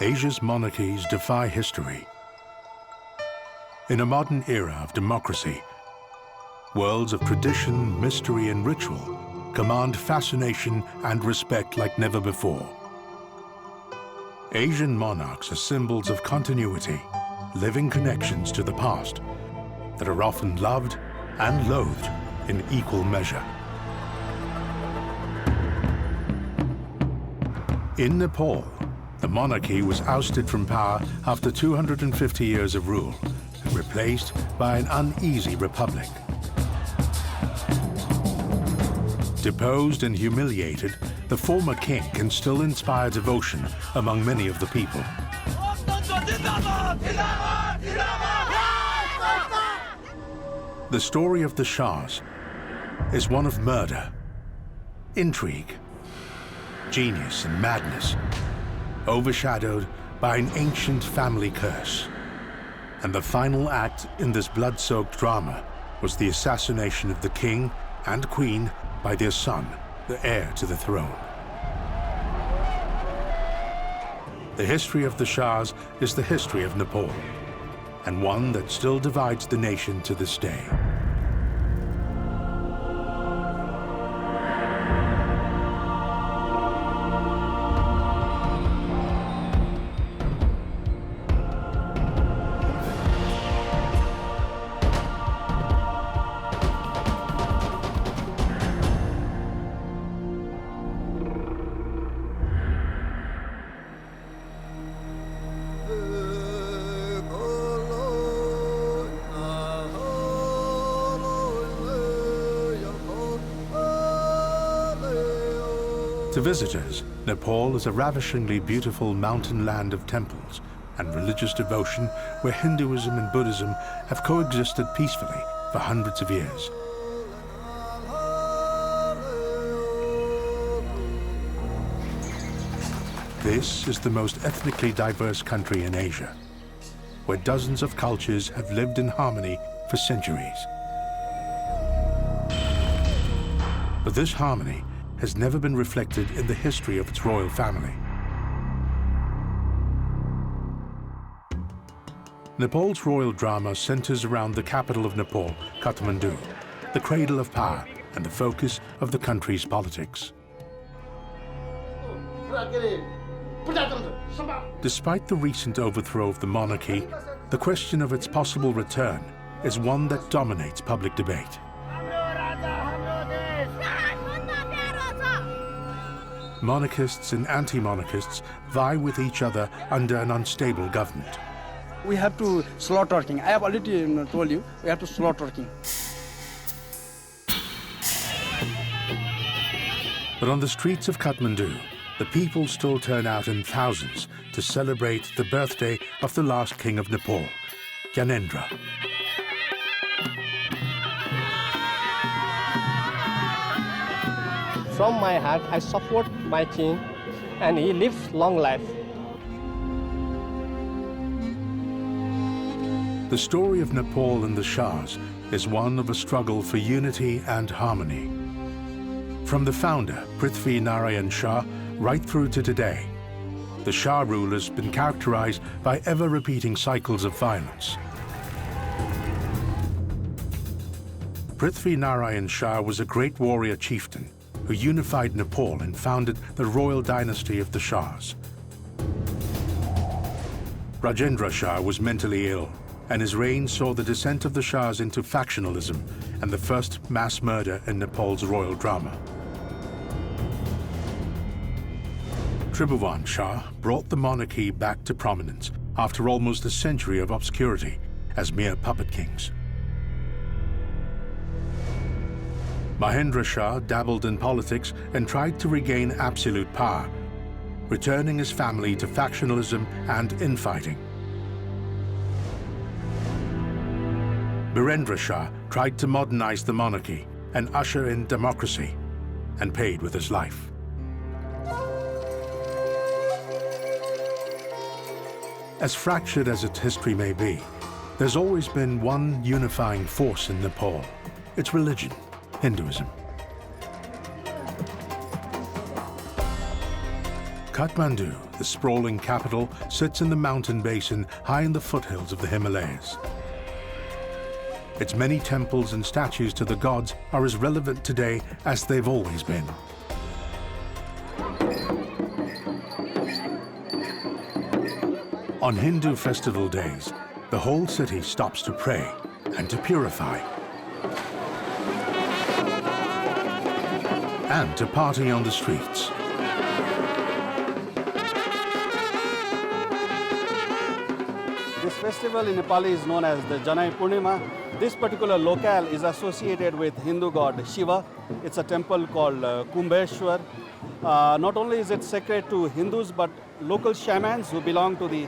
Asia's monarchies defy history. In a modern era of democracy, worlds of tradition, mystery, and ritual command fascination and respect like never before. Asian monarchs are symbols of continuity, living connections to the past that are often loved and loathed in equal measure. In Nepal, the monarchy was ousted from power after 250 years of rule and replaced by an uneasy republic. Deposed and humiliated, the former king can still inspire devotion among many of the people. The story of the Shahs is one of murder, intrigue, genius and madness, overshadowed by an ancient family curse. And the final act in this blood-soaked drama was the assassination of the king and queen by their son, the heir to the throne. The history of the Shahs is the history of Nepal, and one that still divides the nation to this day. To visitors, Nepal is a ravishingly beautiful mountain land of temples and religious devotion where Hinduism and Buddhism have coexisted peacefully for hundreds of years. This is the most ethnically diverse country in Asia, where dozens of cultures have lived in harmony for centuries. But this harmony has never been reflected in the history of its royal family. Nepal's royal drama centers around the capital of Nepal, Kathmandu, the cradle of power and the focus of the country's politics. Despite the recent overthrow of the monarchy, the question of its possible return is one that dominates public debate. Monarchists and anti-monarchists vie with each other under an unstable government. We have to slaughter king. I have already told you, we have to slaughter king. But on the streets of Kathmandu, the people still turn out in thousands to celebrate the birthday of the last king of Nepal, Gyanendra. From my heart, I support my king, and he lives long life. The story of Nepal and the Shahs is one of a struggle for unity and harmony. From the founder, Prithvi Narayan Shah, right through to today, the Shah rule has been characterized by ever-repeating cycles of violence. Prithvi Narayan Shah was a great warrior chieftain who unified Nepal and founded the royal dynasty of the Shahs. Rajendra Shah was mentally ill, and his reign saw the descent of the Shahs into factionalism and the first mass murder in Nepal's royal drama. Tribhuvan Shah brought the monarchy back to prominence after almost a century of obscurity as mere puppet kings. Mahendra Shah dabbled in politics and tried to regain absolute power, returning his family to factionalism and infighting. Birendra Shah tried to modernize the monarchy and usher in democracy, and paid with his life. As fractured as its history may be, there's always been one unifying force in Nepal: its religion, Hinduism. Kathmandu, the sprawling capital, sits in the mountain basin high in the foothills of the Himalayas. Its many temples and statues to the gods are as relevant today as they've always been. On Hindu festival days, the whole city stops to pray and to purify, and to party on the streets. This festival in Nepal is known as the Janai Purnima. This particular locale is associated with Hindu god Shiva. It's a temple called Kumbheshwar. Not only is it sacred to Hindus, but local shamans who belong to the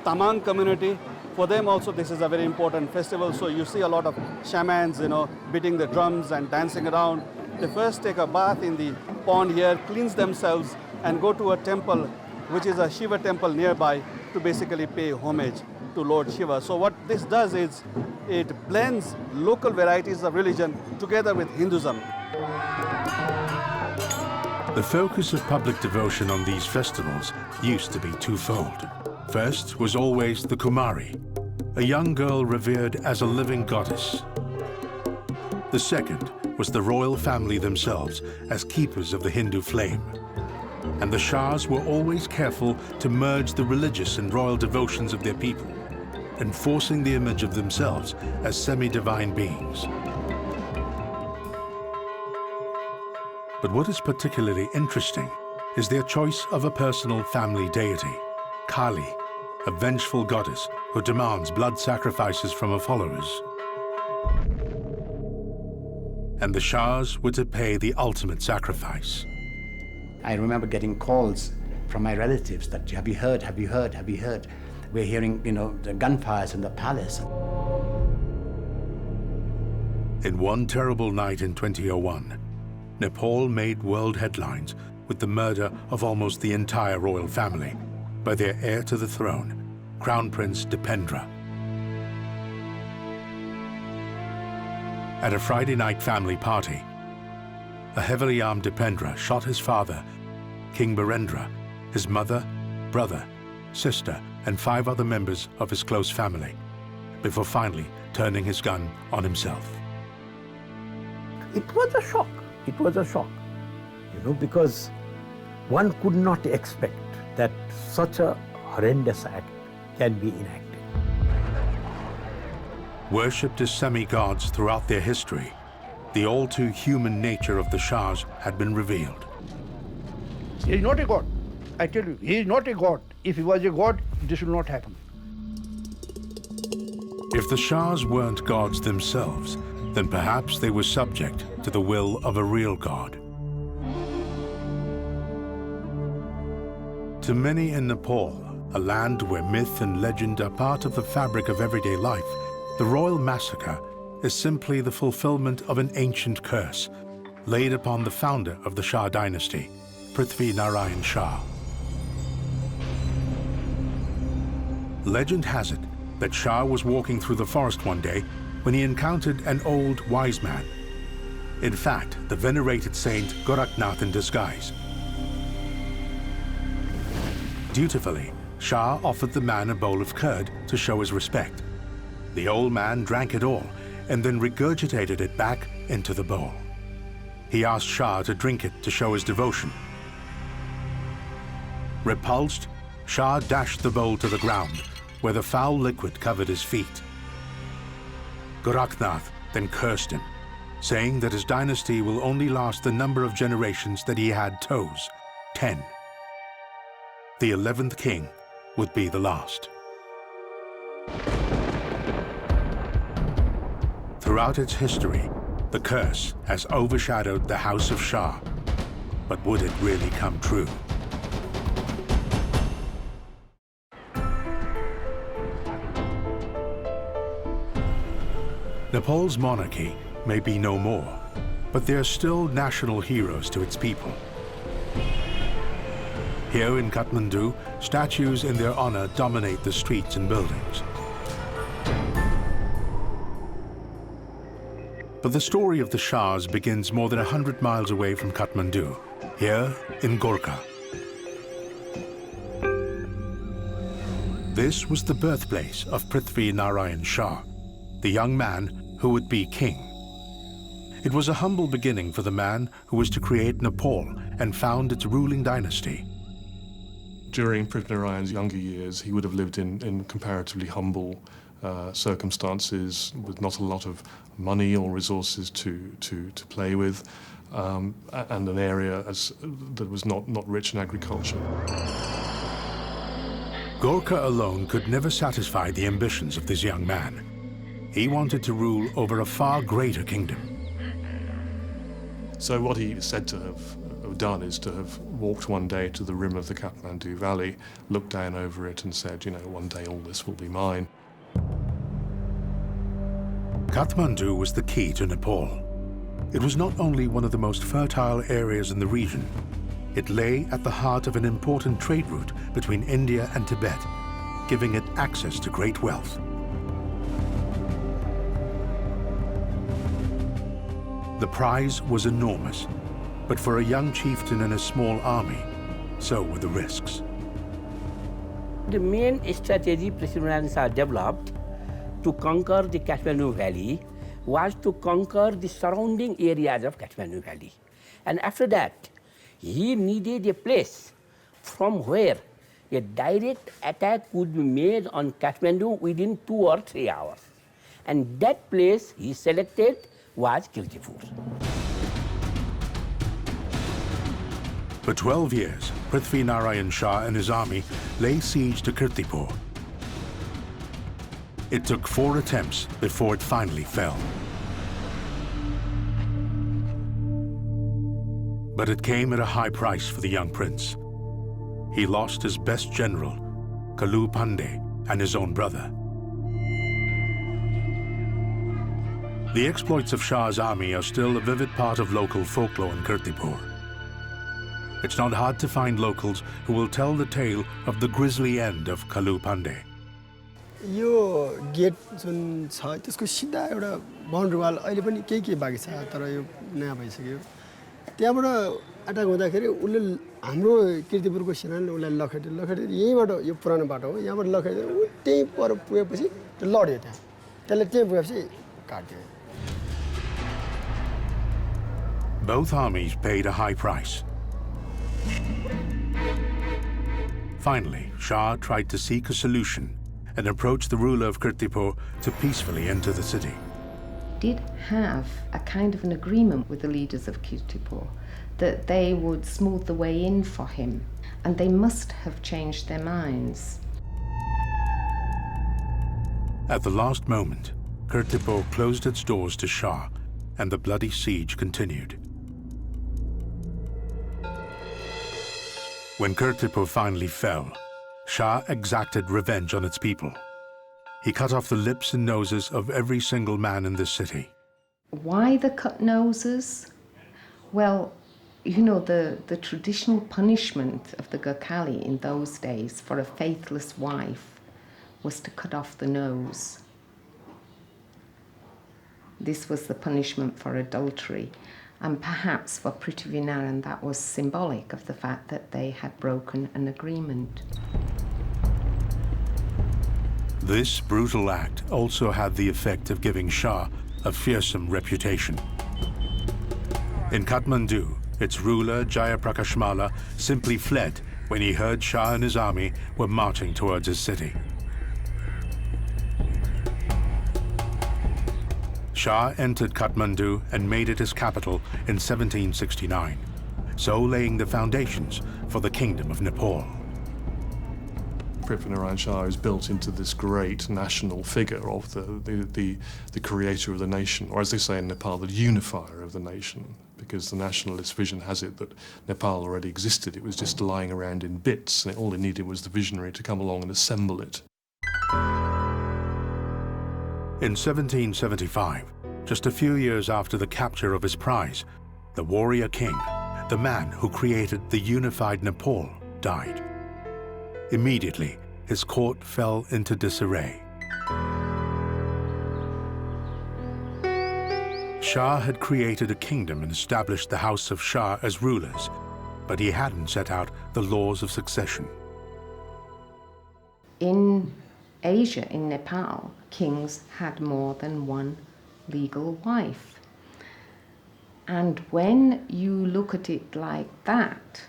Tamang community. For them also this is a very important festival. So you see a lot of shamans, beating the drums and dancing around. They first take a bath in the pond here, cleanse themselves, and go to a temple, which is a Shiva temple nearby, to basically pay homage to Lord Shiva. So what this does is it blends local varieties of religion together with Hinduism. The focus of public devotion on these festivals used to be twofold. First was always the Kumari, a young girl revered as a living goddess. The second was the royal family themselves as keepers of the Hindu flame. And the Shahs were always careful to merge the religious and royal devotions of their people, enforcing the image of themselves as semi-divine beings. But what is particularly interesting is their choice of a personal family deity, Kali, a vengeful goddess who demands blood sacrifices from her followers. And the Shahs were to pay the ultimate sacrifice. I remember getting calls from my relatives that, have you heard, have you heard, have you heard? We're hearing, the gunfires in the palace. In one terrible night in 2001, Nepal made world headlines with the murder of almost the entire royal family by their heir to the throne, Crown Prince Dipendra. At a Friday night family party, a heavily armed Dipendra shot his father, King Birendra, his mother, brother, sister, and 5 other members of his close family, before finally turning his gun on himself. It was a shock. It was a shock, because one could not expect that such a horrendous act can be enacted. Worshipped as semi-gods throughout their history, the all-too human nature of the Shahs had been revealed. He is not a god. I tell you, he is not a god. If he was a god, this would not happen. If the Shahs weren't gods themselves, then perhaps they were subject to the will of a real god. To many in Nepal, a land where myth and legend are part of the fabric of everyday life, the royal massacre is simply the fulfillment of an ancient curse laid upon the founder of the Shah dynasty, Prithvi Narayan Shah. Legend has it that Shah was walking through the forest one day when he encountered an old wise man. In fact, the venerated saint Gorakhnath in disguise. Dutifully, Shah offered the man a bowl of curd to show his respect. The old man drank it all and then regurgitated it back into the bowl. He asked Shah to drink it to show his devotion. Repulsed, Shah dashed the bowl to the ground, where the foul liquid covered his feet. Gorakhnath then cursed him, saying that his dynasty will only last the number of generations that he had toes, 10. The 11th king would be the last. Throughout its history, the curse has overshadowed the House of Shah. But would it really come true? Nepal's monarchy may be no more, but they are still national heroes to its people. Here in Kathmandu, statues in their honor dominate the streets and buildings. But the story of the Shahs begins more than 100 miles away from Kathmandu, here in Gorkha. This was the birthplace of Prithvi Narayan Shah, the young man who would be king. It was a humble beginning for the man who was to create Nepal and found its ruling dynasty. During Prithvi Narayan's younger years, he would have lived in comparatively humble circumstances, with not a lot of money or resources to play with, and an area that was not rich in agriculture. Gorkha alone could never satisfy the ambitions of this young man. He wanted to rule over a far greater kingdom. So what he is said to have done is to have walked one day to the rim of the Kathmandu Valley, looked down over it and said, you know, one day all this will be mine. Kathmandu was the key to Nepal. It was not only one of the most fertile areas in the region, it lay at the heart of an important trade route between India and Tibet, giving it access to great wealth. The prize was enormous, but for a young chieftain and a small army, so were the risks. The main strategy President Shah developed to conquer the Kathmandu Valley was to conquer the surrounding areas of Kathmandu Valley. And after that, he needed a place from where a direct attack would be made on Kathmandu within 2 or 3 hours. And that place he selected was Kirtipur. For 12 years, Prithvi Narayan Shah and his army lay siege to Kirtipur. It took 4 attempts before it finally fell. But it came at a high price for the young prince. He lost his best general, Kalu Pandey, and his own brother. The exploits of Shah's army are still a vivid part of local folklore in Kirtipur. It's not hard to find locals who will tell the tale of the grisly end of Kalu Pandey. यो gate जुन छ त्यसको सिधा एउटा boundary वाल अहिले पनि केही बाँकी छ तर यो नयाँ भइसक्यो त्यहाँबाट अट्याक हुँदाखेरि उले हाम्रो कीर्तिपुरको सेनाले उलाई लखेटे यहीबाट यो पुरानो बाटो हो यहाँबाट लखेटे त्यही पर पुगेपछि त्यो लड्यो त्यहाँ त्यसले त्यही पुगेपछि काट्यो. Both armies paid a high price. Finally, Shah tried to seek a solution and approached the ruler of Kirtipur to peacefully enter the city. Did have a kind of an agreement with the leaders of Kirtipur that they would smooth the way in for him, and they must have changed their minds. At the last moment, Kirtipur closed its doors to Shah, and the bloody siege continued. When Kirtipur finally fell, Shah exacted revenge on its people. He cut off the lips and noses of every single man in the city. Why the cut noses? Well, you know, the traditional punishment of the Gurkhali in those days for a faithless wife was to cut off the nose. This was the punishment for adultery. And perhaps for Prithvi Narayan that was symbolic of the fact that they had broken an agreement. This brutal act also had the effect of giving Shah a fearsome reputation. In Kathmandu, its ruler, Jayaprakash Malla, simply fled when he heard Shah and his army were marching towards his city. Shah entered Kathmandu and made it his capital in 1769, so laying the foundations for the Kingdom of Nepal. Prithvi Narayan Shah is built into this great national figure of the creator of the nation, or as they say in Nepal, the unifier of the nation, because the nationalist vision has it that Nepal already existed. It was just lying around in bits, and all it needed was the visionary to come along and assemble it. In 1775, just a few years after the capture of his prize, the warrior king, the man who created the unified Nepal, died. Immediately, his court fell into disarray. Shah had created a kingdom and established the House of Shah as rulers, but he hadn't set out the laws of succession. in Asia, in Nepal, kings had more than one legal wife. And when you look at it like that,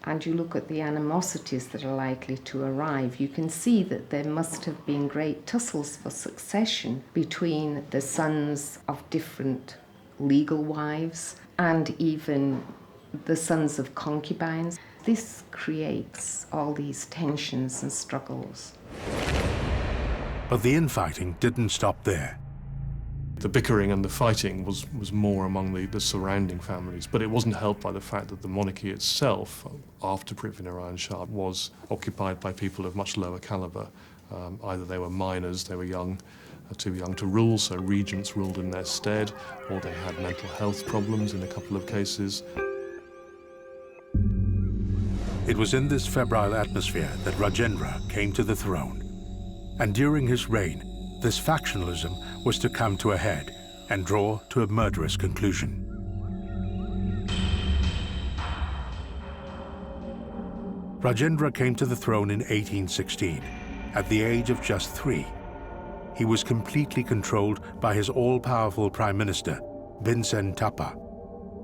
and you look at the animosities that are likely to arrive, you can see that there must have been great tussles for succession between the sons of different legal wives and even the sons of concubines. This creates all these tensions and struggles. But the infighting didn't stop there. The bickering and the fighting was more among the surrounding families, but it wasn't helped by the fact that the monarchy itself, after Prithvinarayan Shah, was occupied by people of much lower caliber. Either they were minors, they were young, too young to rule, so regents ruled in their stead, or they had mental health problems in a couple of cases. It was in this febrile atmosphere that Rajendra came to the throne. And during his reign, this factionalism was to come to a head and draw to a murderous conclusion. Rajendra came to the throne in 1816, at the age of just 3. He was completely controlled by his all-powerful Prime Minister, Bhimsen Thapa,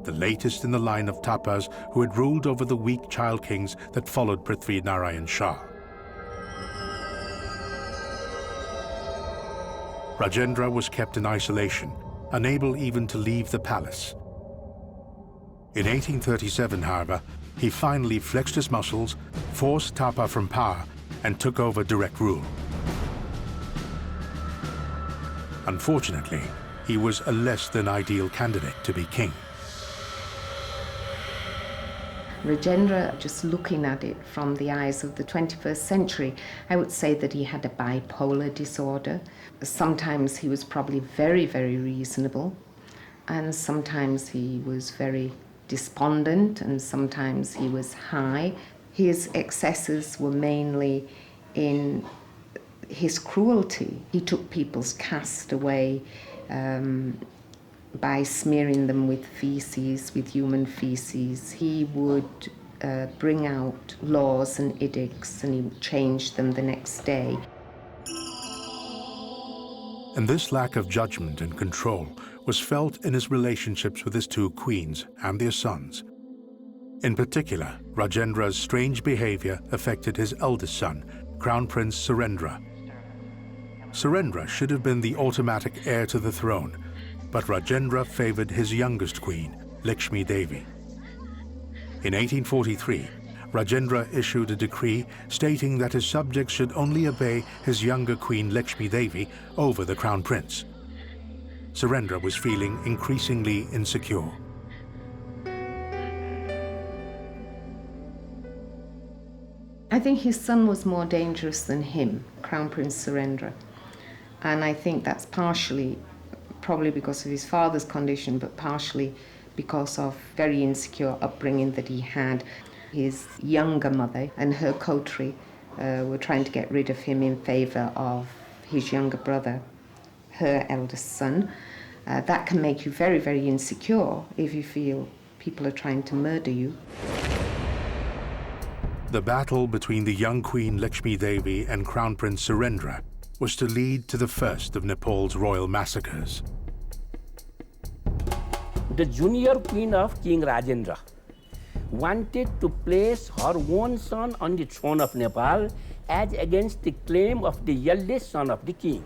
the latest in the line of Thapas who had ruled over the weak child kings that followed Prithvinarayan Shah. Rajendra was kept in isolation, unable even to leave the palace. In 1837, however, he finally flexed his muscles, forced Thapa from power, and took over direct rule. Unfortunately, he was a less than ideal candidate to be king. Rajendra, just looking at it from the eyes of the 21st century, I would say that he had a bipolar disorder. Sometimes he was probably very, very reasonable, and sometimes he was very despondent, and sometimes he was high. His excesses were mainly in his cruelty. He took people's caste away by smearing them with feces, with human feces. He would bring out laws and edicts, and he would change them the next day. And this lack of judgment and control was felt in his relationships with his 2 queens and their sons. In particular, Rajendra's strange behavior affected his eldest son, Crown Prince Surendra. Surendra should have been the automatic heir to the throne, but Rajendra favored his youngest queen, Lakshmi Devi. In 1843, Rajendra issued a decree stating that his subjects should only obey his younger queen Lakshmi Devi over the crown prince. Surendra was feeling increasingly insecure. I think his son was more dangerous than him, Crown Prince Surendra. And I think that's partially probably because of his father's condition, but partially because of very insecure upbringing that he had. His younger mother and her coterie were trying to get rid of him in favor of his younger brother, her eldest son. That can make you very, very insecure if you feel people are trying to murder you. The battle between the young queen Lakshmi Devi and Crown Prince Surendra was to lead to the first of Nepal's royal massacres. The junior queen of King Rajendra wanted to place her own son on the throne of Nepal as against the claim of the eldest son of the king.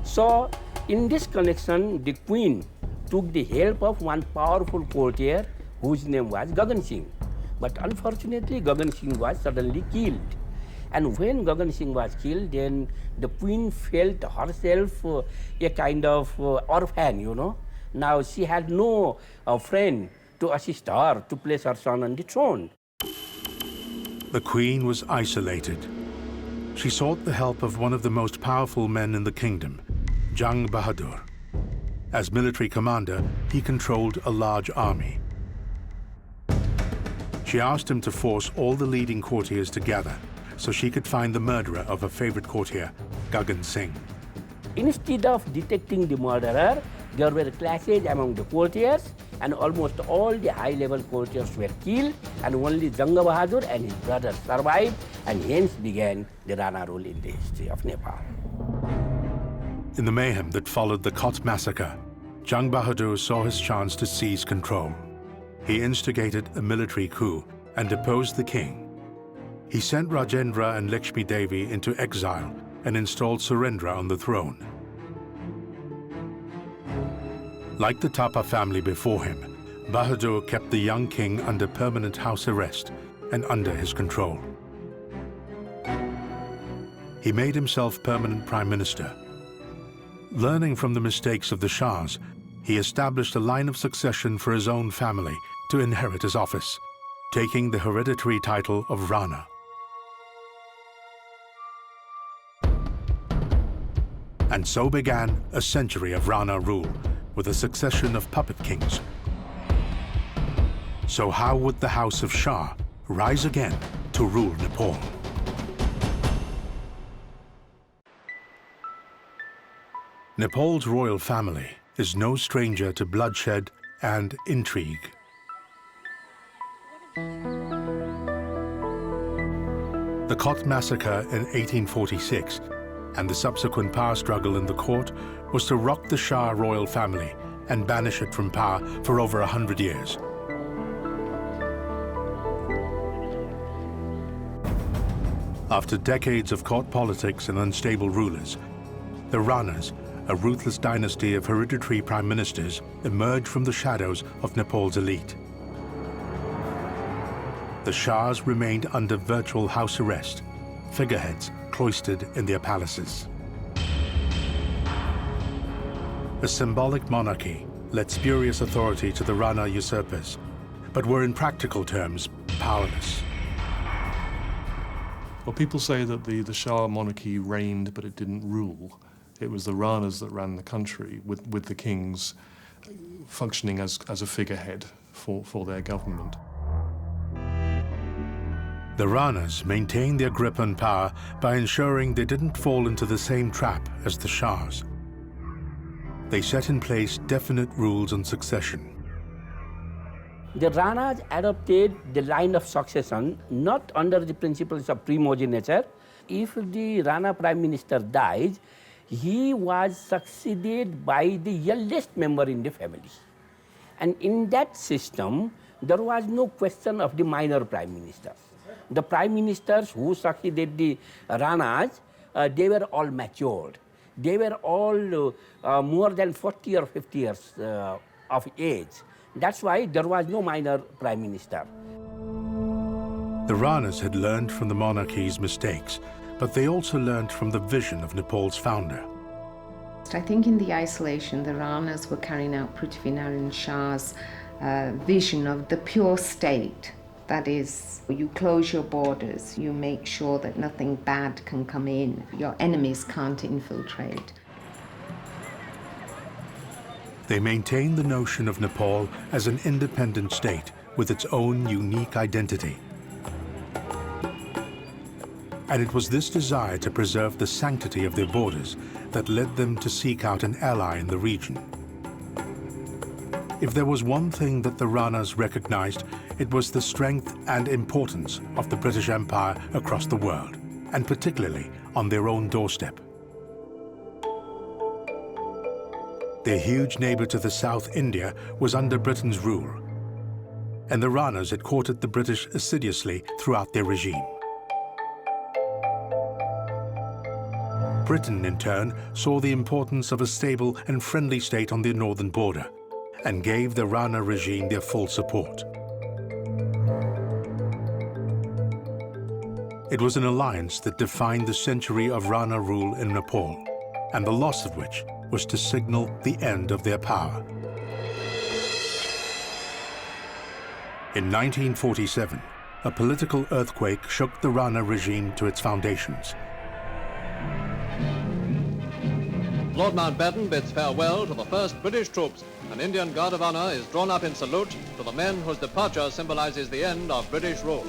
So, in this connection, the queen took the help of one powerful courtier whose name was Gagan Singh. But unfortunately, Gagan Singh was suddenly killed. And when Gagan Singh was killed, then the queen felt herself a kind of orphan, you know. Now she had no friend to assist her to place her son on the throne. The queen was isolated. She sought the help of one of the most powerful men in the kingdom, Jang Bahadur. As military commander, he controlled a large army. She asked him to force all the leading courtiers together so she could find the murderer of her favorite courtier, Gagan Singh. Instead of detecting the murderer, there were clashes among the courtiers, and almost all the high-level courtiers were killed, and only Janga Bahadur and his brothers survived, and hence began the Rana rule in the history of Nepal. In the mayhem that followed the Kot massacre, Jang Bahadur saw his chance to seize control. He instigated a military coup and deposed the king. He sent Rajendra and Lakshmi Devi into exile and installed Surendra on the throne. Like the Thapa family before him, Bahadur kept the young king under permanent house arrest and under his control. He made himself permanent prime minister. Learning from the mistakes of the Shahs, he established a line of succession for his own family to inherit his office, taking the hereditary title of Rana. And so began a century of Rana rule, with a succession of puppet kings. So how would the house of Shah rise again to rule Nepal? Nepal's royal family is no stranger to bloodshed and intrigue. The Kot massacre in 1846 and the subsequent power struggle in the court was to rock the Shah royal family and banish it from power for over 100 years. After decades of court politics and unstable rulers, the Ranas, a ruthless dynasty of hereditary prime ministers, emerged from the shadows of Nepal's elite. The Shahs remained under virtual house arrest, figureheads cloistered in their palaces. A symbolic monarchy led spurious authority to the Rana usurpers, but were in practical terms powerless. Well, people say that the Shah monarchy reigned, but it didn't rule. It was the Ranas that ran the country, with the kings functioning as a figurehead for their government. The Ranas maintained their grip on power by ensuring they didn't fall into the same trap as the Shahs. They set in place definite rules on succession. The Ranas adopted the line of succession not under the principles of primogeniture. If the Rana prime minister dies, he was succeeded by the eldest member in the family. And in that system, there was no question of the minor prime ministers. The prime ministers who succeeded the Ranas, they were all matured. They were all more than 40 or 50 years of age. That's why there was no minor prime minister. The Ranas had learned from the monarchy's mistakes, but they also learned from the vision of Nepal's founder. I think in the isolation, the Ranas were carrying out Prithvinarayan Shah's vision of the pure state. That is, you close your borders, you make sure that nothing bad can come in, your enemies can't infiltrate. They maintained the notion of Nepal as an independent state with its own unique identity. And it was this desire to preserve the sanctity of their borders that led them to seek out an ally in the region. If there was one thing that the Ranas recognized, it was the strength and importance of the British Empire across the world, and particularly on their own doorstep. Their huge neighbor to the south, India, was under Britain's rule, and the Ranas had courted the British assiduously throughout their regime. Britain, in turn, saw the importance of a stable and friendly state on their northern border, and gave the Rana regime their full support. It was an alliance that defined the century of Rana rule in Nepal, and the loss of which was to signal the end of their power. In 1947, a political earthquake shook the Rana regime to its foundations. Lord Mountbatten bids farewell to the first British troops. An Indian Guard of Honor is drawn up in salute to the men whose departure symbolizes the end of British rule.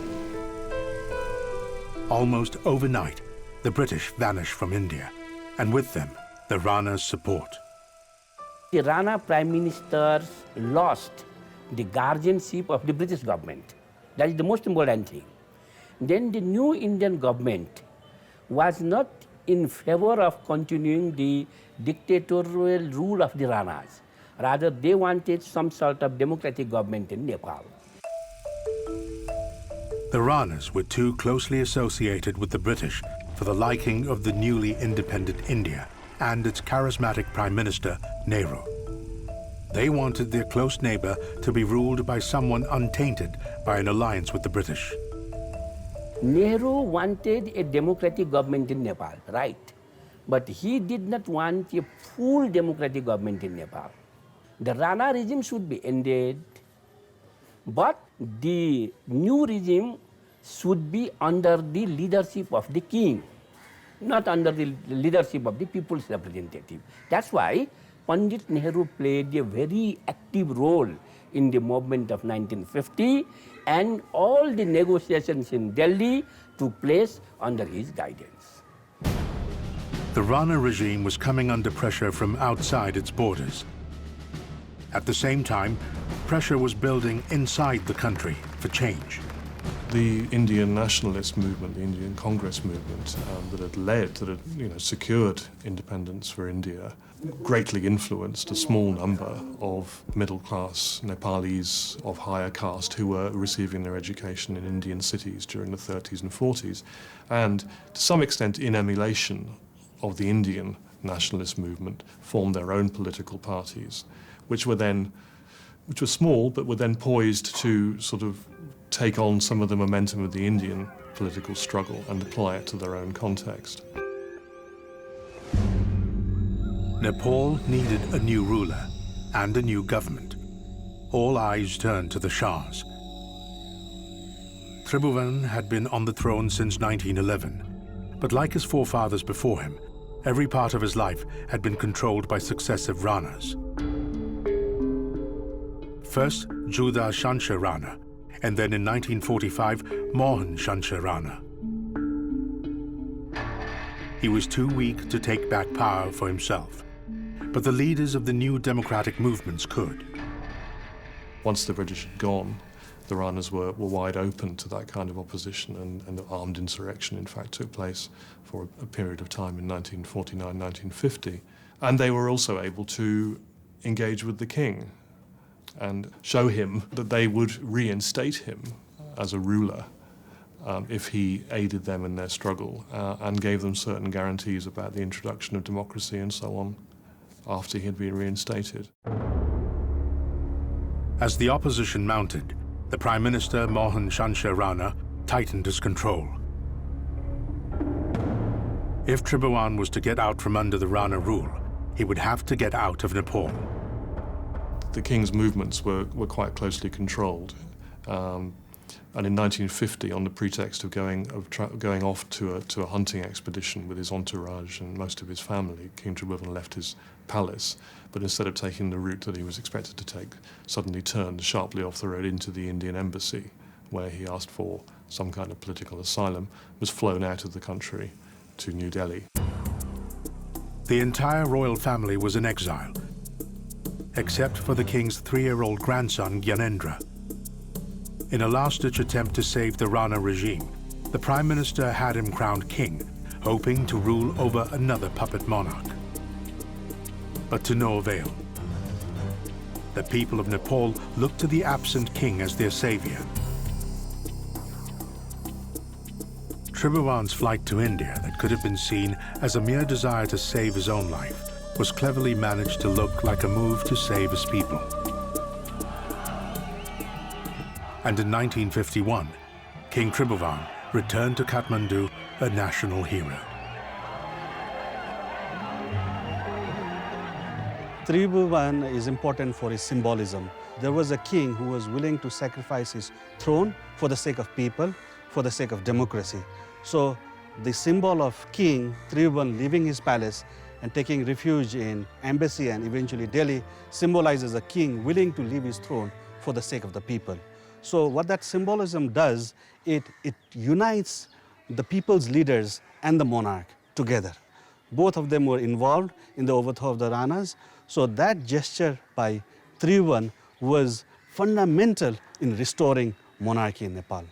Almost overnight, the British vanished from India, and with them, the Rana's support. The Rana prime ministers lost the guardianship of the British government. That is the most important thing. Then the new Indian government was not in favor of continuing the dictatorial rule of the Ranas. Rather, they wanted some sort of democratic government in Nepal. The Ranas were too closely associated with the British for the liking of the newly independent India and its charismatic Prime Minister, Nehru. They wanted their close neighbor to be ruled by someone untainted by an alliance with the British. Nehru wanted a democratic government in Nepal, right? But he did not want a full democratic government in Nepal. The Rana regime should be ended, but the new regime should be under the leadership of the king, not under the leadership of the people's representative. That's why Pandit Nehru played a very active role in the movement of 1950, and all the negotiations in Delhi took place under his guidance. The Rana regime was coming under pressure from outside its borders. At the same time, pressure was building inside the country for change. The Indian nationalist movement, the Indian Congress movement that had secured independence for India, greatly influenced a small number of middle-class Nepalis of higher caste who were receiving their education in Indian cities during the 30s and 40s, and to some extent in emulation of the Indian nationalist movement, formed their own political parties, which were small, but were then poised to sort of take on some of the momentum of the Indian political struggle and apply it to their own context. Nepal needed a new ruler and a new government. All eyes turned to the Shahs. Tribhuvan had been on the throne since 1911, but like his forefathers before him, every part of his life had been controlled by successive Ranas. First, Judha Shansha Rana, and then in 1945, Mohan Shansha Rana. He was too weak to take back power for himself, but the leaders of the new democratic movements could. Once the British had gone, the Ranas were wide open to that kind of opposition, and armed insurrection, in fact, took place for a period of time in 1949, 1950. And they were also able to engage with the king and show him that they would reinstate him as a ruler if he aided them in their struggle and gave them certain guarantees about the introduction of democracy and so on after he had been reinstated. As the opposition mounted, the Prime Minister Mohan Shansha Rana tightened his control. If Tribhuvan was to get out from under the Rana rule, he would have to get out of Nepal. The king's movements were quite closely controlled, and in 1950, on the pretext of going off to a hunting expedition with his entourage and most of his family, King Tribhuvan left his palace, but instead of taking the route that he was expected to take, suddenly turned sharply off the road into the Indian embassy, where he asked for some kind of political asylum, was flown out of the country to New Delhi. The entire royal family was in exile, except for the king's 3-year-old grandson, Gyanendra. In a last-ditch attempt to save the Rana regime, the Prime Minister had him crowned king, hoping to rule over another puppet monarch. But to no avail. The people of Nepal looked to the absent king as their savior. Tribhuvan's flight to India, that could have been seen as a mere desire to save his own life, was cleverly managed to look like a move to save his people. And in 1951, King Tribhuvan returned to Kathmandu a national hero. Tribhuvan is important for his symbolism. There was a king who was willing to sacrifice his throne for the sake of people, for the sake of democracy. So the symbol of King Tribhuvan leaving his palace and taking refuge in embassy and eventually Delhi symbolizes a king willing to leave his throne for the sake of the people. So what that symbolism does, it unites the people's leaders and the monarch together. Both of them were involved in the overthrow of the Ranas. So that gesture by Tribhuvan was fundamental in restoring monarchy in Nepal.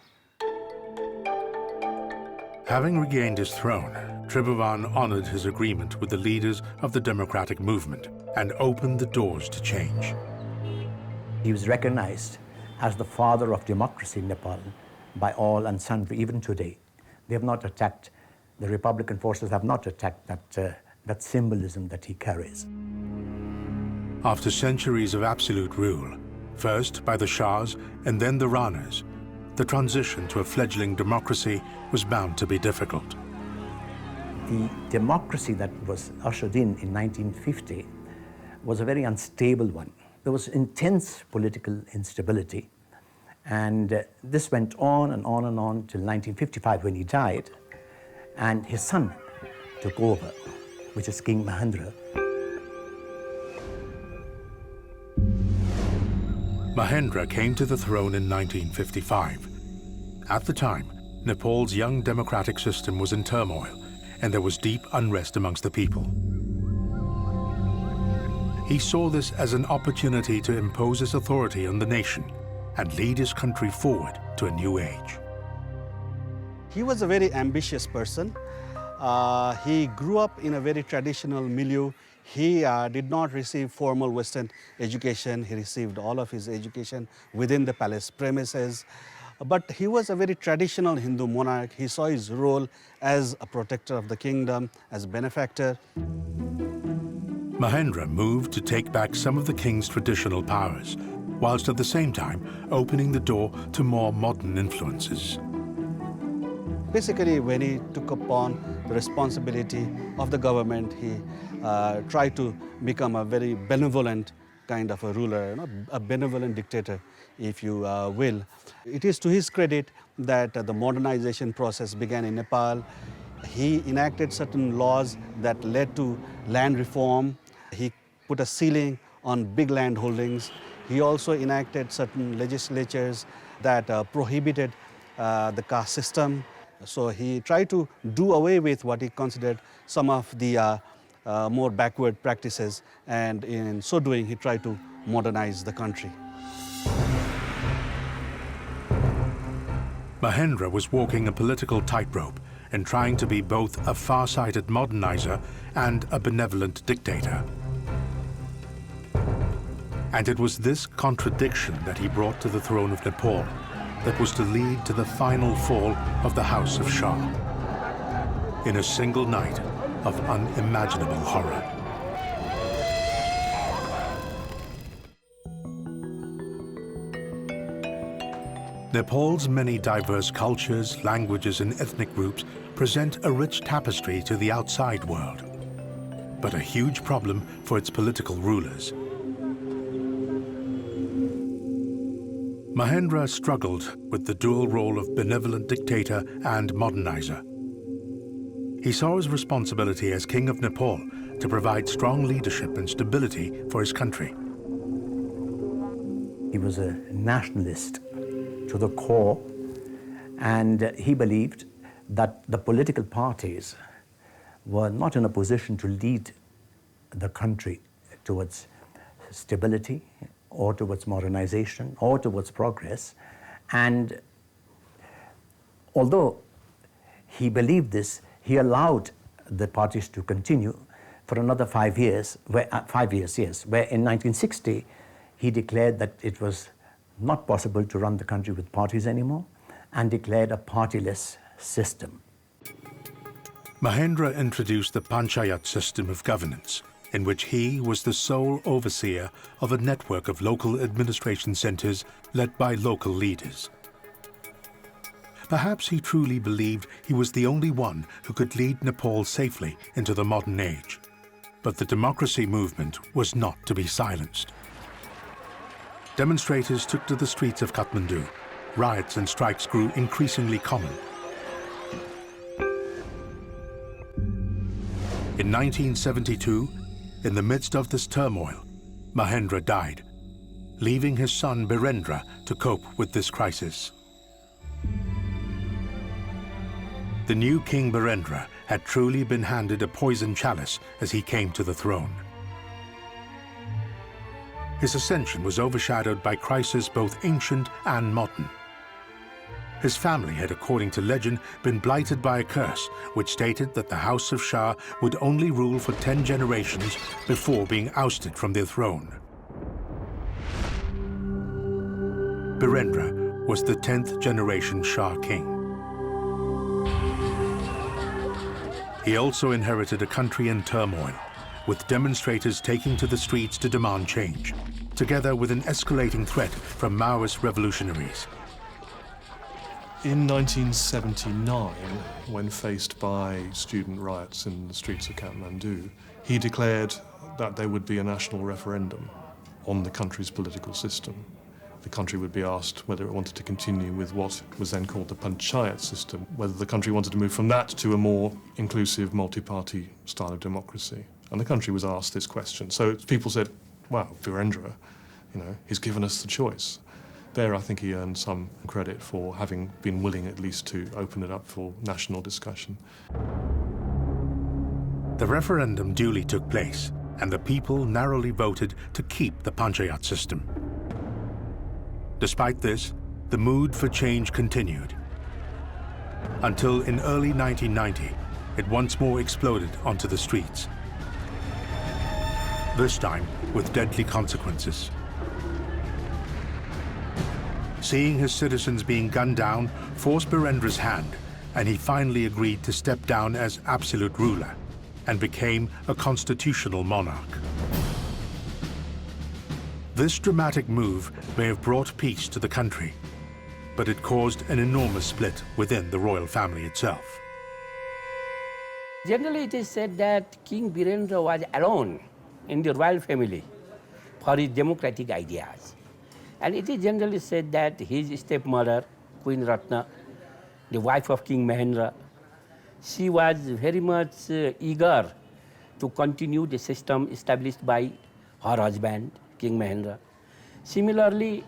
Having regained his throne, Tribhuvan honored his agreement with the leaders of the democratic movement and opened the doors to change. He was recognized as the father of democracy in Nepal by all and sundry, even today. They have not attacked, the Republican forces have not attacked that symbolism that he carries. After centuries of absolute rule, first by the Shahs and then the Ranas, the transition to a fledgling democracy was bound to be difficult. The democracy that was ushered in 1950 was a very unstable one. There was intense political instability, and this went on and on and on till 1955 when he died, and his son took over, which is King Mahendra. Mahendra came to the throne in 1955. At the time, Nepal's young democratic system was in turmoil, and there was deep unrest amongst the people. He saw this as an opportunity to impose his authority on the nation and lead his country forward to a new age. He was a very ambitious person. He grew up in a very traditional milieu. He did not receive formal Western education. He received all of his education within the palace premises. But he was a very traditional Hindu monarch. He saw his role as a protector of the kingdom, as benefactor. Mahendra moved to take back some of the king's traditional powers, whilst at the same time opening the door to more modern influences. Basically, when he took upon the responsibility of the government, he tried to become a very benevolent kind of a ruler, a benevolent dictator, if you will. It is to his credit that the modernization process began in Nepal. He enacted certain laws that led to land reform. He put a ceiling on big land holdings. He also enacted certain legislatures that prohibited the caste system. So he tried to do away with what he considered some of the more backward practices, and in so doing, he tried to modernize the country. Mahendra was walking a political tightrope and trying to be both a far-sighted modernizer and a benevolent dictator. And it was this contradiction that he brought to the throne of Nepal that was to lead to the final fall of the House of Shah in a single night of unimaginable horror. Nepal's many diverse cultures, languages, and ethnic groups present a rich tapestry to the outside world, but a huge problem for its political rulers. Mahendra struggled with the dual role of benevolent dictator and modernizer. He saw his responsibility as King of Nepal to provide strong leadership and stability for his country. He was a nationalist to the core, and he believed that the political parties were not in a position to lead the country towards stability or towards modernization or towards progress. And although he believed this, he allowed the parties to continue for another 5 years, where in 1960 he declared that it was not possible to run the country with parties anymore, and declared a partyless system. Mahendra introduced the Panchayat system of governance, in which he was the sole overseer of a network of local administration centers led by local leaders. Perhaps he truly believed he was the only one who could lead Nepal safely into the modern age. But the democracy movement was not to be silenced. Demonstrators took to the streets of Kathmandu. Riots and strikes grew increasingly common. In 1972, in the midst of this turmoil, Mahendra died, leaving his son Birendra to cope with this crisis. The new King Birendra had truly been handed a poison chalice as he came to the throne. his ascension was overshadowed by crises both ancient and modern. His family had, according to legend, been blighted by a curse which stated that the House of Shah would only rule for 10 generations before being ousted from their throne. Birendra was the 10th generation Shah king. He also inherited a country in turmoil, with demonstrators taking to the streets to demand change, together with an escalating threat from Maoist revolutionaries. In 1979, when faced by student riots in the streets of Kathmandu, he declared that there would be a national referendum on the country's political system. The country would be asked whether it wanted to continue with what was then called the panchayat system, whether the country wanted to move from that to a more inclusive, multi-party style of democracy. And the country was asked this question. So people said, wow, Birendra, he's given us the choice. There, I think he earned some credit for having been willing at least to open it up for national discussion. The referendum duly took place, and the people narrowly voted to keep the panchayat system. Despite this, the mood for change continued, until in early 1990, it once more exploded onto the streets, this time with deadly consequences. Seeing his citizens being gunned down forced Birendra's hand, and he finally agreed to step down as absolute ruler and became a constitutional monarch. This dramatic move may have brought peace to the country, but it caused an enormous split within the royal family itself. Generally, it is said that King Birendra was alone in the royal family for his democratic ideas. And it is generally said that his stepmother, Queen Ratna, the wife of King Mahendra, she was very much eager to continue the system established by her husband, King Mahendra. Similarly,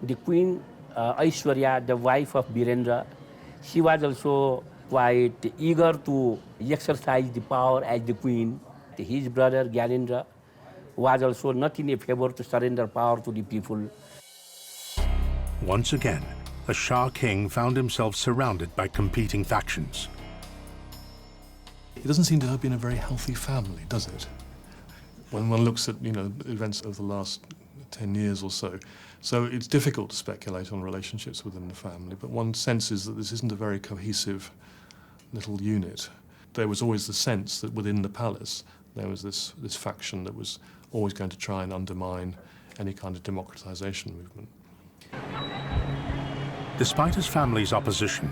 the Queen Aishwarya, the wife of Birendra, she was also quite eager to exercise the power as the queen. His brother, Gyanendra, was also not in a favor to surrender power to the people. Once again, the Shah king found himself surrounded by competing factions. It doesn't seem to have been a very healthy family, does it? When one looks at events of the last 10 years or so. So it's difficult to speculate on relationships within the family, but one senses that this isn't a very cohesive little unit. There was always the sense that within the palace there was this faction that was always going to try and undermine any kind of democratization movement. Despite his family's opposition,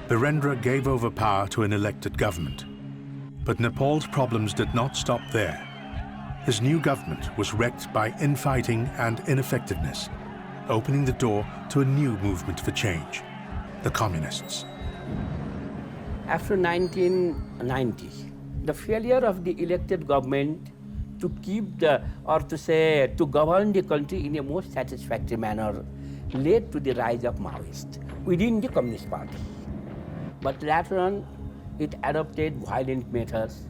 Birendra gave over power to an elected government. But Nepal's problems did not stop there. His new government was wrecked by infighting and ineffectiveness, opening the door to a new movement for change, the communists. After 1990, the failure of the elected government to to govern the country in a most satisfactory manner led to the rise of Maoists within the Communist Party. But later on, it adopted violent methods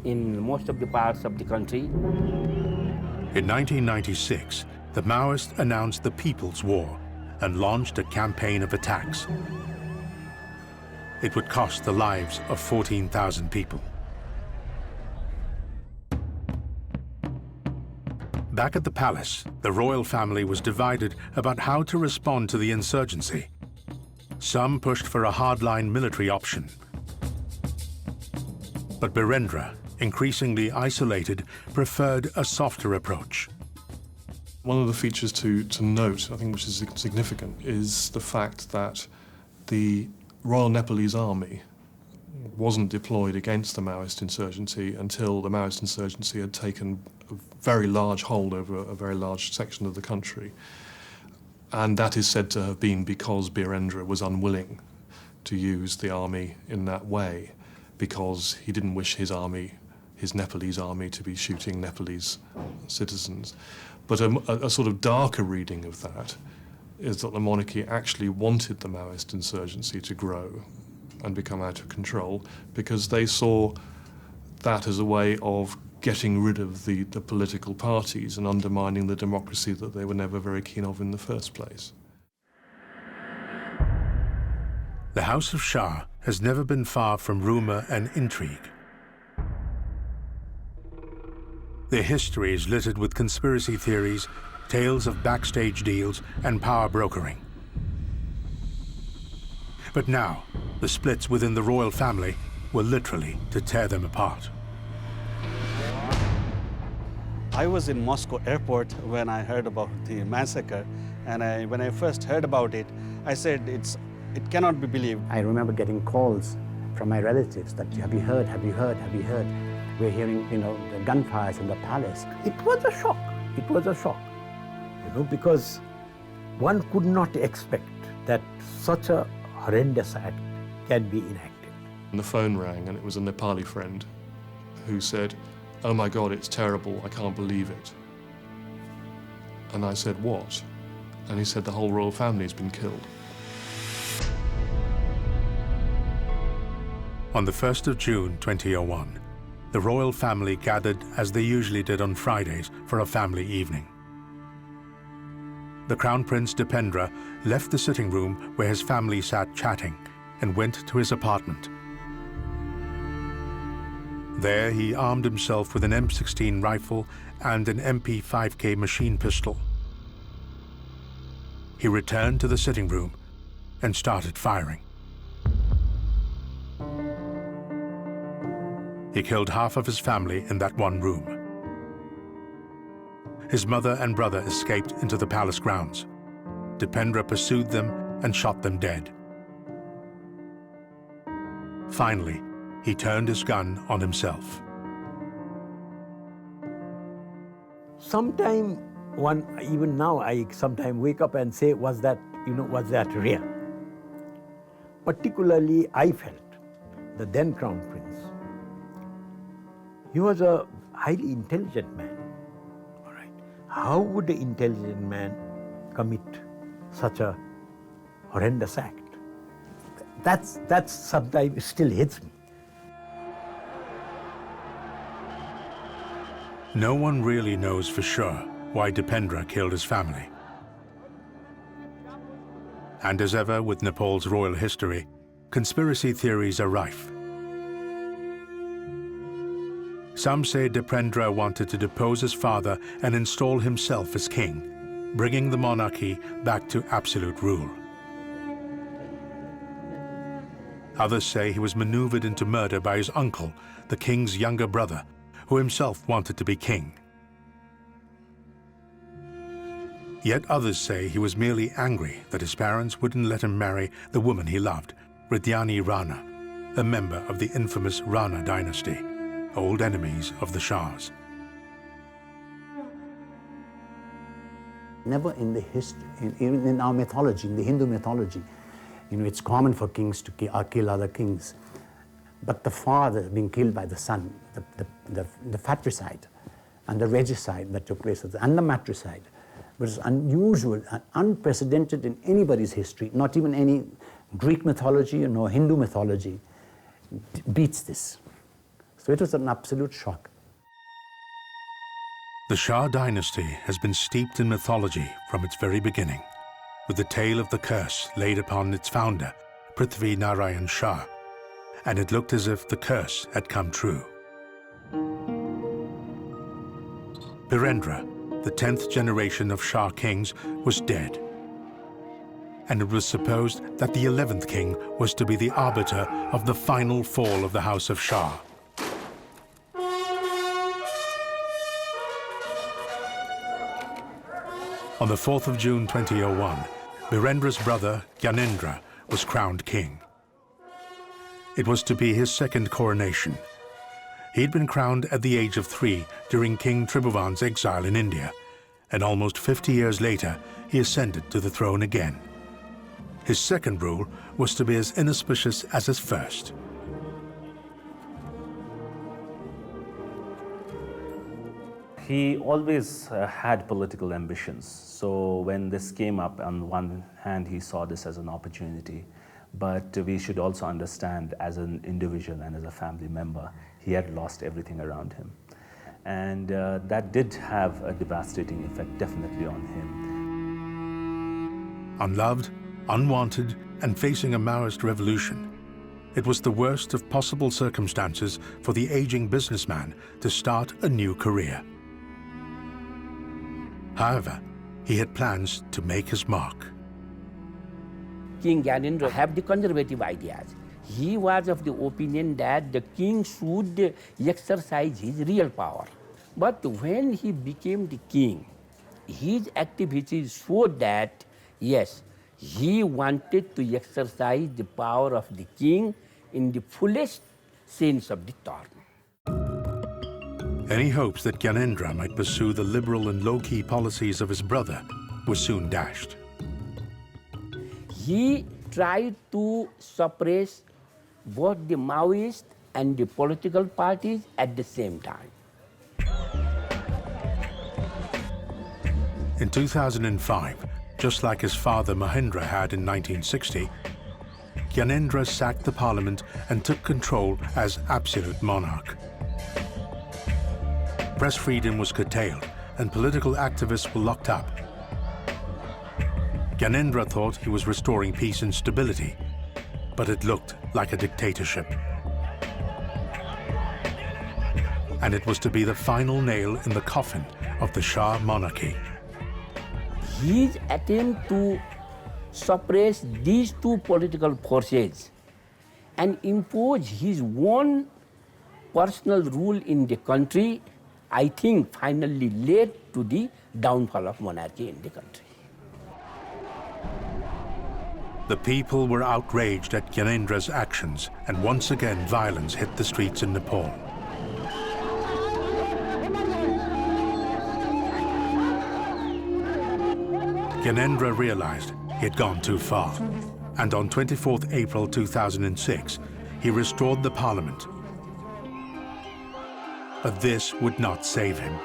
in most of the parts of the country. In 1996, the Maoists announced the People's War and launched a campaign of attacks. It would cost the lives of 14,000 people. Back at the palace, the royal family was divided about how to respond to the insurgency. Some pushed for a hardline military option. But Birendra, increasingly isolated, preferred a softer approach. One of the features to note, I think, which is significant, is the fact that the Royal Nepalese Army wasn't deployed against the Maoist insurgency until the Maoist insurgency had taken a very large hold over a very large section of the country. And that is said to have been because Birendra was unwilling to use the army in that way, because he didn't wish his army, his Nepalese army, to be shooting Nepalese citizens. But a sort of darker reading of that is that the monarchy actually wanted the Maoist insurgency to grow and become out of control, because they saw that as a way of getting rid of the political parties and undermining the democracy that they were never very keen of in the first place. The House of Shah has never been far from rumor and intrigue. Their history is littered with conspiracy theories, tales of backstage deals, and power brokering. But now, the splits within the royal family were literally to tear them apart. I was in Moscow airport when I heard about the massacre, and when I first heard about it, I said, it cannot be believed. I remember getting calls from my relatives that, have you heard, have you heard, have you heard? We're hearing, the gunfires in the palace. It was a shock. It was a shock, because one could not expect that such a horrendous act can be enacted. And the phone rang, and it was a Nepali friend who said, "Oh my God, it's terrible, I can't believe it." And I said, "What?" And he said, "The whole royal family has been killed." On the 1st of June 2001, the royal family gathered as they usually did on Fridays for a family evening. The Crown Prince Dipendra left the sitting room where his family sat chatting and went to his apartment. There he armed himself with an M16 rifle and an MP5K machine pistol. He returned to the sitting room and started firing. He killed half of his family in that one room. His mother and brother escaped into the palace grounds. Dipendra pursued them and shot them dead. Finally, he turned his gun on himself. Sometime even now, I sometimes wake up and say, was that real? Particularly, I felt the then Crown Prince. He was a highly intelligent man. All right. How would an intelligent man commit such a horrendous act? That's sometimes still hits me. No one really knows for sure why Dipendra killed his family. And as ever with Nepal's royal history, conspiracy theories are rife. Some say Dipendra wanted to depose his father and install himself as king, bringing the monarchy back to absolute rule. Others say he was maneuvered into murder by his uncle, the king's younger brother, who himself wanted to be king. Yet others say he was merely angry that his parents wouldn't let him marry the woman he loved, Ridyani Rana, a member of the infamous Rana dynasty, old enemies of the Shahs. Never in the history, even in our mythology, in the Hindu mythology, it's common for kings to kill other kings. But the father being killed by the son, the fratricide and the regicide that took place, and the matricide, was unusual and unprecedented in anybody's history, not even any Greek mythology nor Hindu mythology beats this. So it was an absolute shock. The Shah dynasty has been steeped in mythology from its very beginning, with the tale of the curse laid upon its founder, Prithvi Narayan Shah, and it looked as if the curse had come true. Birendra, the 10th generation of Shah kings, was dead, and it was supposed that the 11th king was to be the arbiter of the final fall of the House of Shah. On the 4th of June 2001, Birendra's brother, Gyanendra, was crowned king. It was to be his second coronation. He'd been crowned at the age of 3 during King Tribhuvan's exile in India, and almost 50 years later, he ascended to the throne again. His second rule was to be as inauspicious as his first. He always had political ambitions. So when this came up, on one hand, he saw this as an opportunity. But we should also understand, as an individual and as a family member, he had lost everything around him. And that did have a devastating effect, definitely, on him. Unloved, unwanted, and facing a Maoist revolution, it was the worst of possible circumstances for the aging businessman to start a new career. However, he had plans to make his mark. King Gyanendra had the conservative ideas. He was of the opinion that the king should exercise his real power. But when he became the king, his activities showed that, yes, he wanted to exercise the power of the king in the fullest sense of the term. Any hopes that Gyanendra might pursue the liberal and low-key policies of his brother were soon dashed. He tried to suppress both the Maoist and the political parties at the same time. In 2005, just like his father Mahendra had in 1960, Gyanendra sacked the parliament and took control as absolute monarch. Press freedom was curtailed and political activists were locked up. Gyanendra thought he was restoring peace and stability, but it looked like a dictatorship. And it was to be the final nail in the coffin of the Shah monarchy. His attempt to suppress these two political forces and impose his own personal rule in the country, I think finally led to the downfall of monarchy in the country. The people were outraged at Gyanendra's actions, and once again violence hit the streets in Nepal. Gyanendra realized he had gone too far, and on 24th April 2006, he restored the parliament. But this would not save him,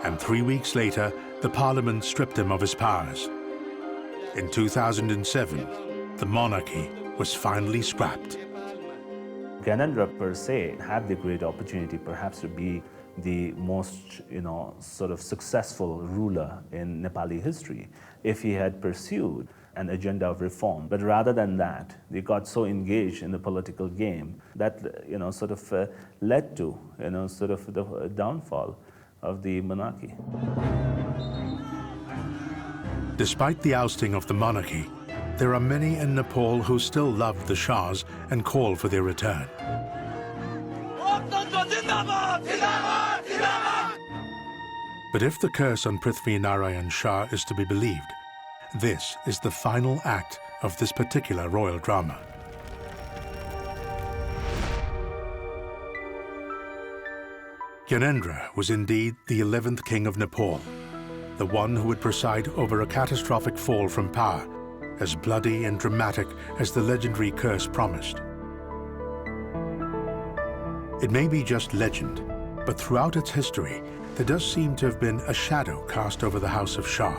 and 3 weeks later, the parliament stripped him of his powers. In 2007, the monarchy was finally scrapped. Gyanendra per se had the great opportunity perhaps to be the most, sort of successful ruler in Nepali history if he had pursued an agenda of reform. But rather than that, they got so engaged in the political game that, led to, the downfall of the monarchy. Despite the ousting of the monarchy, there are many in Nepal who still love the Shahs and call for their return. But if the curse on Prithvi Narayan Shah is to be believed, this is the final act of this particular royal drama. Gyanendra was indeed the 11th king of Nepal, the one who would preside over a catastrophic fall from power, as bloody and dramatic as the legendary curse promised. It may be just legend, but throughout its history, there does seem to have been a shadow cast over the house of Shah.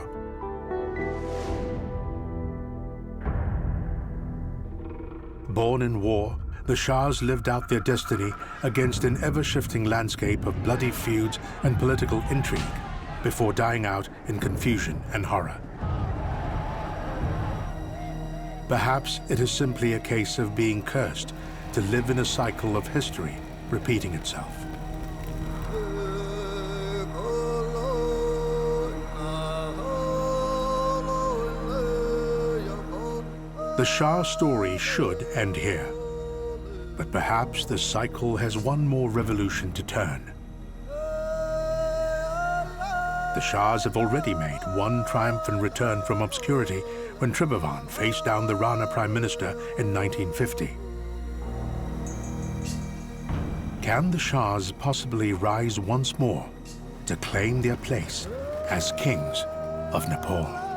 Born in war, the Shahs lived out their destiny against an ever-shifting landscape of bloody feuds and political intrigue, before dying out in confusion and horror. Perhaps it is simply a case of being cursed to live in a cycle of history repeating itself. The Shah story should end here, but perhaps the cycle has one more revolution to turn. The Shahs have already made one triumphant return from obscurity when Tribhuvan faced down the Rana Prime Minister in 1950. Can the Shahs possibly rise once more to claim their place as kings of Nepal?